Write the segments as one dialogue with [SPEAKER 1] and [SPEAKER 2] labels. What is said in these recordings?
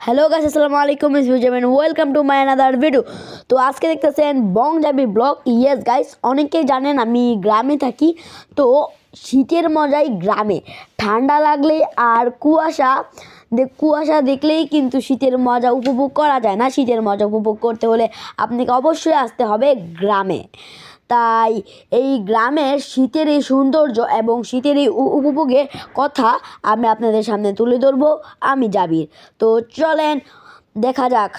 [SPEAKER 1] Hello guys, আসসালামু আলাইকুম, it's me welcome to my another video. তো আজকে দেখতেছেন বং জাবি ব্লগ। ইয়েস গাইস, অনেকেই জানেন আমি গ্রামে থাকি। তো শীতের মজাই গ্রামে, ঠান্ডা লাগলে আর কুয়াশা দেখলেই কিন্তু শীতের মজা উপভোগ করা যায় না। শীতের মজা উপভোগ করতে হলে আপনাকে অবশ্যই আসতে হবে গ্রামে। তাই এই গ্রামের শীতের এই সৌন্দর্য এবং শীতের এই উপভোগের কথা আমি আপনাদের সামনে তুলে ধরবো, আমি জাবির। তো চলেন দেখা যাক।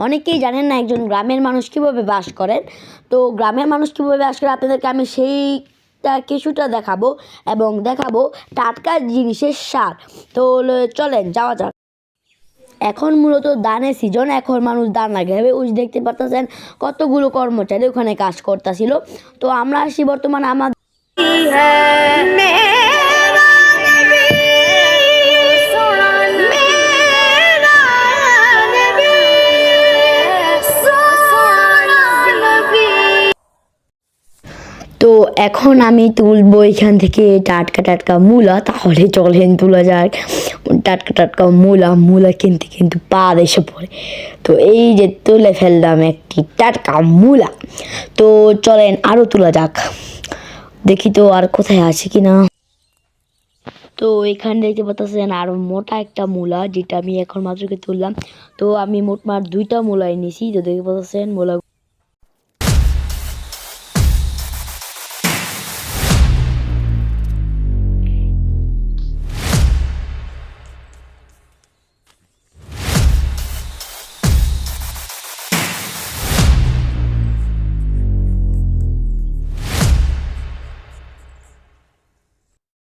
[SPEAKER 1] অনেকেই জানেন না একজন গ্রামের মানুষ কীভাবে বাস করেন। তো গ্রামের মানুষ কীভাবে বাস করে আপনাদেরকে আমি সেইটা কিছুটা দেখাবো এবং দেখাবো টাটকা জিনিসের স্বাদ। তো চলেন যাওয়া যাক। এখন মূলত ধানের সিজন, এখন মানুষ ধান লাগাবে। ওই দেখতে পাচ্ছেন কতগুলো কর্মচারী ওখানে কাজ করতেছিল। তো আমরা আসি বর্তমানে আমাদের তো এখন আমি তুলবো এখান থেকে টাটকা টাটকা মূলা। তাহলে চলেন তোলা যাক। টাটকা টাটকা মূলা কিনতে কিন্তু পা এসে পড়ে। তো এই যে তুলে ফেললাম একটি টাটকা মূলা। তো চলেন আরও তোলা যাক, দেখি তো আর কোথায় আছে কিনা। তো এখানে দেখতে পাচ্ছেন আরও মোটা একটা মূলা, যেটা আমি এখন মাত্রকে তুললাম। তো আমি মোটমাট 2টা মূলা এনেছি। তো দেখতে পাচ্ছেন মূলা